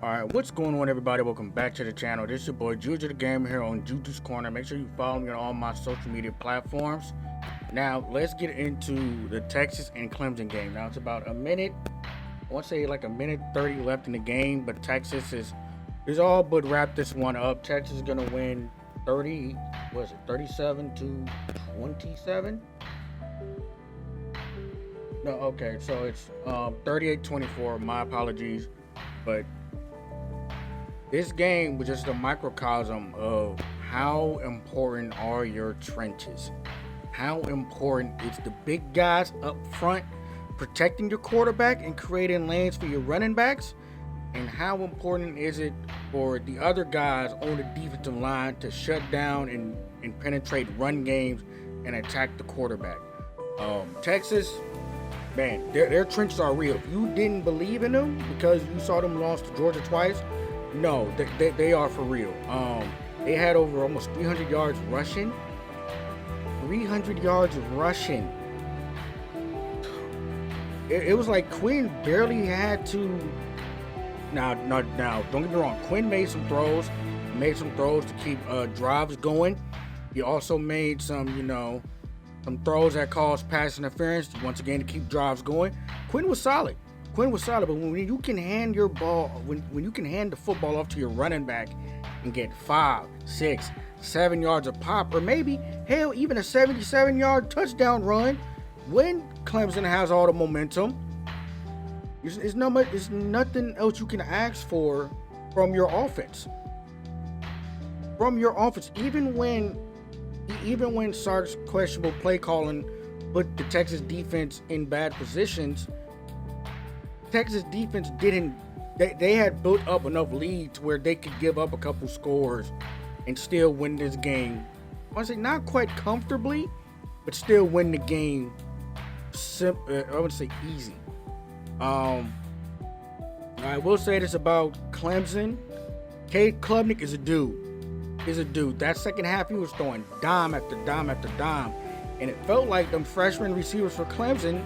Alright, what's going on, everybody? Welcome back to the channel. This is your boy Juju the Gamer here on Juju's Corner. Make sure you follow me on all my social media platforms. Now, let's get into the Texas and Clemson game. Now, it's about a minute, I want to say like a minute 30 left in the game, but Texas is all but wrap this one up. Texas is going to win 37 to 27? No, okay, so it's 38-24. My apologies, but this game was just a microcosm of how important are your trenches. How important is the big guys up front protecting your quarterback and creating lanes for your running backs, and how important is it for the other guys on the defensive line to shut down and penetrate run games and attack the quarterback. Texas, man, their trenches are real. If you didn't believe in them because you saw them lost to Georgia twice, no, they are for real. They had over almost 300 yards rushing. 300 yards rushing. It was like Quinn barely had to. Now, don't get me wrong. Quinn made some throws. To keep drives going. He also made some, some throws that caused pass interference. Once again, to keep drives going. Quinn was solid, but when you can hand your ball, when you can hand the football off to your running back and get 5, 6, 7 yards of pop, or maybe, hell, even a 77-yard touchdown run, when Clemson has all the momentum, it's nothing else you can ask for from your offense. Even when Sark's questionable play calling put the Texas defense in bad positions, Texas defense they had built up enough lead to where they could give up a couple scores and still win this game. I want to say not quite comfortably, but still win the game. I would say easy. I will say this about Clemson. KLUBNIK is a dude. That second half, he was throwing dime after dime after dime, and it felt like them freshman receivers for Clemson,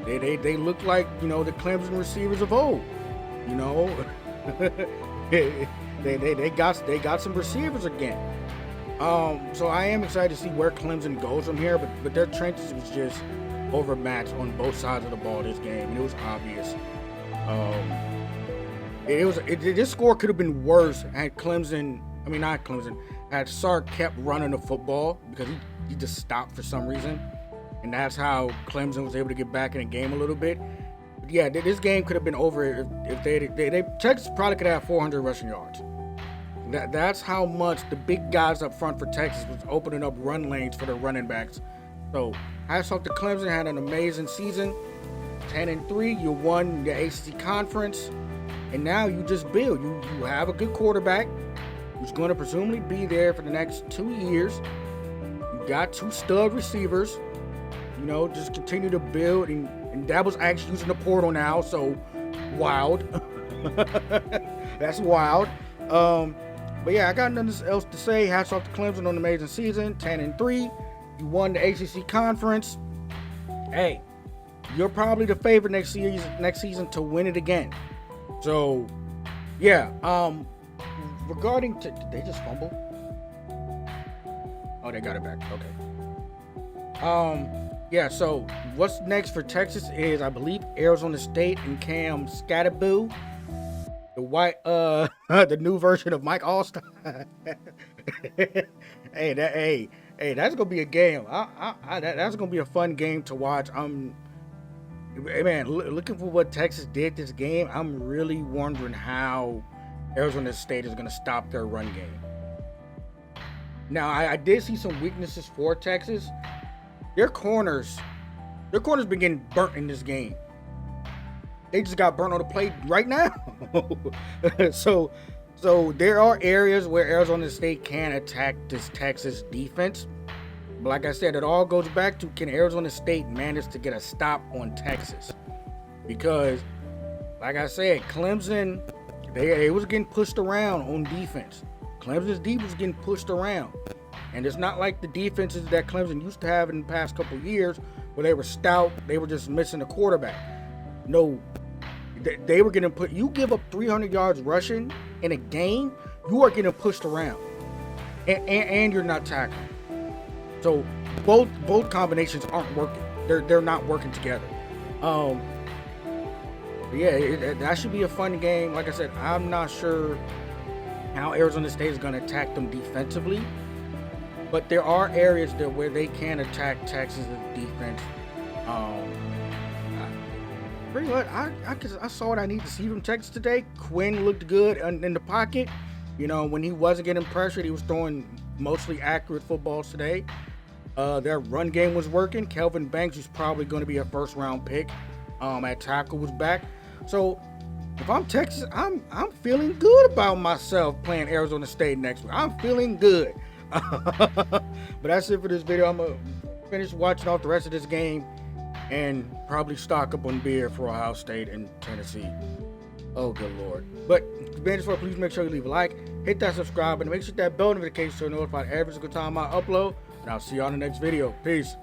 they looked like, the Clemson receivers of old. they got some receivers again. So I am excited to see where Clemson goes from here, but their trenches was just overmatched on both sides of the ball this game, and it was obvious. This score could have been worse had had Sark kept running the football, because he just stopped for some reason, and that's how Clemson was able to get back in the game a little bit. But yeah, this game could have been over if they Texas probably could have 400 rushing yards. That's how much the big guys up front for Texas was opening up run lanes for their running backs. So hats off to Clemson, had an amazing season. 10-3, you won the ACC conference, and now you just build. You have a good quarterback who's going to presumably be there for the next 2 years. You got 2 stud receivers. Just continue to build, and DABO's actually using the portal now, so wild. That's wild. But yeah, I got nothing else to say. Hats off to Clemson on an amazing season. 10-3. You won the ACC conference. Hey, you're probably the favorite next season to win it again. So, yeah. Regarding did they just fumble? Oh, they got it back. Okay. Yeah. So what's next for Texas is, I believe, Arizona State and Cam Scatterboo, the new version of Mike Allstott. Hey, that's gonna be a game. That's gonna be a fun game to watch. Man, looking for what Texas did this game, I'm really wondering how Arizona State is gonna stop their run game. Now, I did see some weaknesses for Texas. Their corners been getting burnt in this game. They just got burnt on the plate right now. So there are areas where Arizona State can attack this Texas defense. But like I said, it all goes back to, can Arizona State manage to get a stop on Texas? Because, like I said, Clemson, they was getting pushed around on defense. Clemson's defense was getting pushed around. And it's not like the defenses that Clemson used to have in the past couple of years where they were stout, they were just missing a quarterback. No, They were getting put. You give up 300 yards rushing in a game, you are getting pushed around, and you're not tackling. So both combinations aren't working. They're not working together. Yeah, that should be a fun game. Like I said, I'm not sure how Arizona State is going to attack them defensively, but there are areas where they can attack Texas' defense. Pretty much, I saw what I need to see from Texas today. Quinn looked good in the pocket. You know, when he wasn't getting pressured, he was throwing mostly accurate footballs today. Their run game was working. Kelvin Banks was probably going to be a first-round pick. At tackle was back. So if I'm Texas, I'm feeling good about myself playing Arizona State next week. I'm feeling good. But that's it for this video. I'm gonna finish watching off the rest of this game and probably stock up on beer for Ohio State and Tennessee. Oh, good Lord. But if you've been this far, please make sure you leave a like, hit that subscribe button, and make sure that bell notification so you're notified every single time I upload. And I'll see you on the next video. Peace.